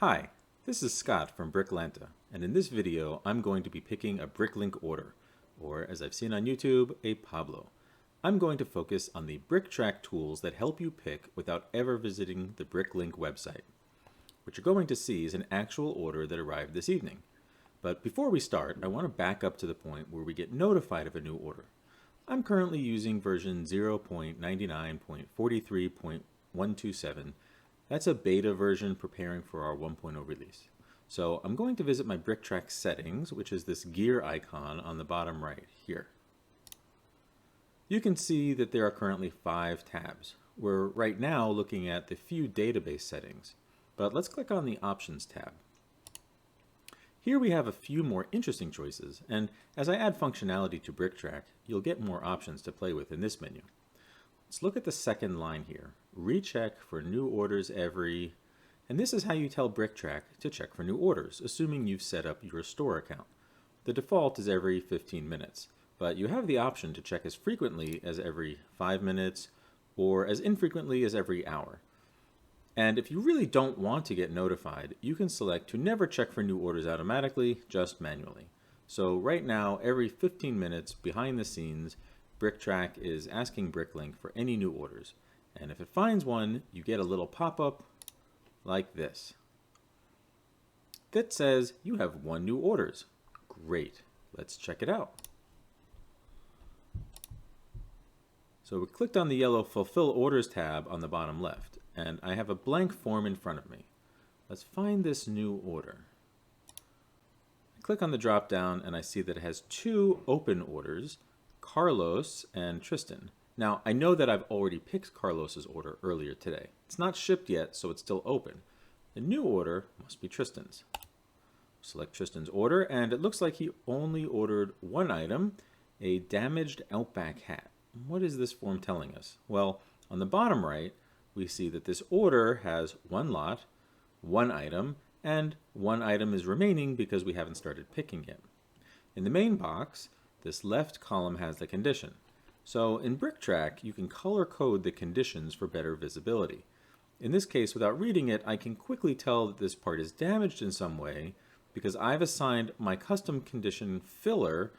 Hi, this is Scott from BrickLanta, and in this video I'm going to be picking a BrickLink order, or as I've seen on YouTube, a Pablo. I'm going to focus on the BrickTrac tools that help you pick without ever visiting the BrickLink website. What you're going to see is an actual order that arrived this evening. But before we start, I want to back up to the point where we get notified of a new order. I'm currently using version 0.99.43.127. That's a beta version preparing for our 1.0 release. So I'm going to visit my BrickTrac settings, which is this gear icon on the bottom right here. You can see that there are currently 5 tabs. We're right now looking at the few database settings, but let's click on the Options tab. Here we have a few more interesting choices, and as I add functionality to BrickTrac, you'll get more options to play with in this menu. Let's look at the second line here. Recheck for new orders every, and this is how you tell BrickTrac to check for new orders, assuming you've set up your store account. The default is every 15 minutes, but you have the option to check as frequently as every 5 minutes or as infrequently as every hour. And if you really don't want to get notified, you can select to never check for new orders automatically, just manually. So right now, every 15 minutes behind the scenes, BrickTrac is asking BrickLink for any new orders. And if it finds one, you get a little pop-up like this that says you have 1 new orders. Great, let's check it out. So we clicked on the yellow Fulfill Orders tab on the bottom left, and I have a blank form in front of me. Let's find this new order. I click on the drop down and I see that it has 2 open orders, Carlos and Tristan. Now, I know that I've already picked Carlos's order earlier today. It's not shipped yet, so it's still open. The new order must be Tristan's. Select Tristan's order, and it looks like he only ordered 1 item, a damaged Outback hat. What is this form telling us? Well, on the bottom right, we see that this order has 1 lot, 1 item, and 1 item is remaining because we haven't started picking yet. In the main box, this left column has the condition. So in BrickTrac, you can color code the conditions for better visibility. In this case, without reading it, I can quickly tell that this part is damaged in some way because I've assigned my custom condition filler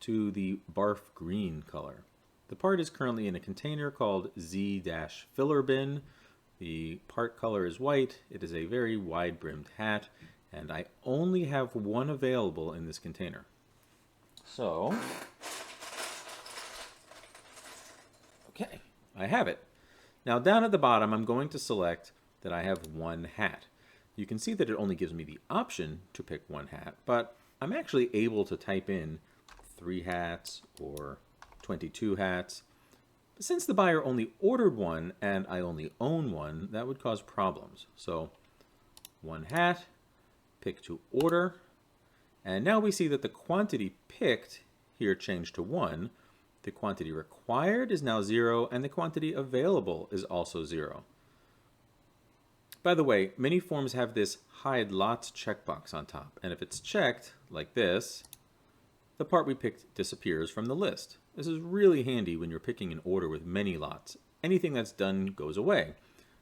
to the barf green color. The part is currently in a container called Z-filler bin. The part color is white. It is a very wide-brimmed hat, and I only have 1 available in this container. So, okay, I have it. Now down at the bottom, I'm going to select that I have 1 hat. You can see that it only gives me the option to pick 1 hat, but I'm actually able to type in 3 hats or 22 hats. But since the buyer only ordered 1 and I only own 1, that would cause problems. So 1 hat, pick to order, and now we see that the quantity picked here changed to 1. The quantity required is now 0, and the quantity available is also 0. By the way, many forms have this hide lots checkbox on top, and if it's checked like this, the part we picked disappears from the list. This is really handy when you're picking an order with many lots. Anything that's done goes away.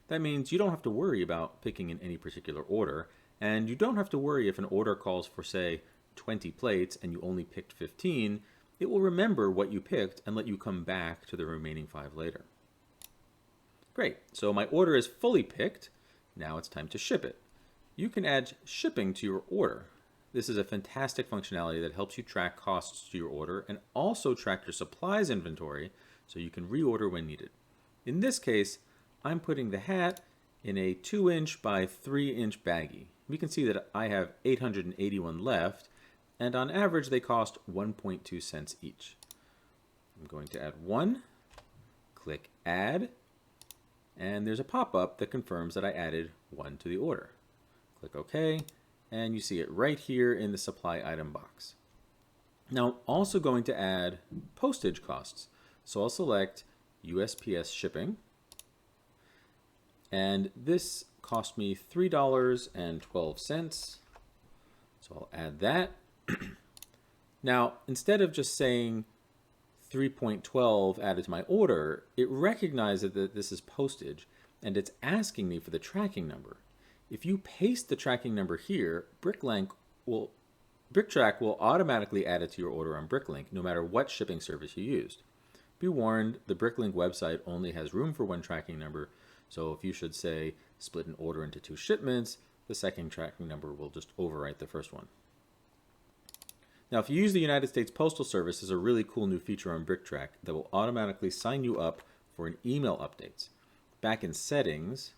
That means you don't have to worry about picking in any particular order, and you don't have to worry if an order calls for, say, 20 plates and you only picked 15. It will remember what you picked and let you come back to the remaining 5 later. Great, so my order is fully picked. Now it's time to ship it. You can add shipping to your order. This is a fantastic functionality that helps you track costs to your order and also track your supplies inventory so you can reorder when needed. In this case, I'm putting the hat in a 2-inch by 3-inch baggie. We can see that I have 881 left, and on average they cost 1.2 cents each. I'm going to add 1, click Add, and there's a pop-up that confirms that I added 1 to the order. Click OK. And you see it right here in the supply item box. Now I'm also going to add postage costs. So I'll select USPS shipping. And this cost me $3.12. So I'll add that. Now, instead of just saying 3.12 added to my order, it recognizes that this is postage and it's asking me for the tracking number. If you paste the tracking number here, BrickTrac will automatically add it to your order on BrickLink, no matter what shipping service you used. Be warned, the BrickLink website only has room for one tracking number, so if you should say split an order into 2 shipments, the second tracking number will just overwrite the first one. Now, if you use the United States Postal Service, there's a really cool new feature on BrickTrac that will automatically sign you up for an email updates. Back in settings,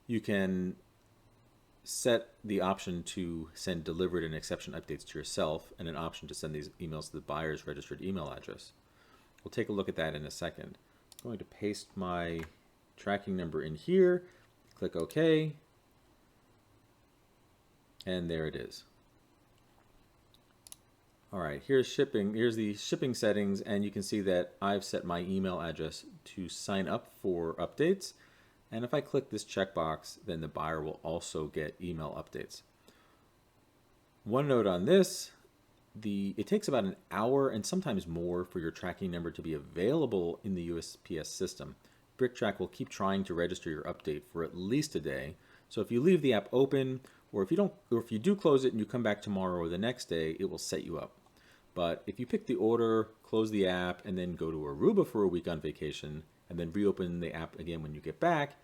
you can set the option to send delivered and exception updates to yourself and an option to send these emails to the buyer's registered email address. We'll take a look at that in a second. I'm going to paste my tracking number in here, click OK, and there it is. All right, here's shipping. Here's the shipping settings, and you can see that I've set my email address to sign up for updates. And if I click this checkbox, then the buyer will also get email updates. One note on this, it takes about an hour and sometimes more for your tracking number to be available in the USPS system. BrickTrac will keep trying to register your update for at least a day. So if you leave the app open, or if you do close it and you come back tomorrow or the next day, it will set you up. But if you pick the order, close the app, and then go to Aruba for a week on vacation, and then reopen the app again when you get back,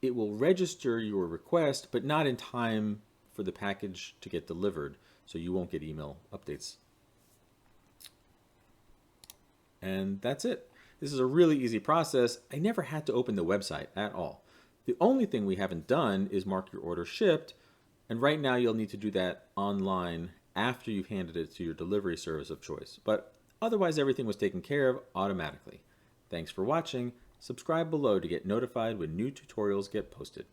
it will register your request, but not in time for the package to get delivered, so you won't get email updates. And that's it. This is a really easy process. I never had to open the website at all. The only thing we haven't done is mark your order shipped, and right now you'll need to do that online after you've handed it to your delivery service of choice. But otherwise, everything was taken care of automatically. Thanks for watching. Subscribe below to get notified when new tutorials get posted.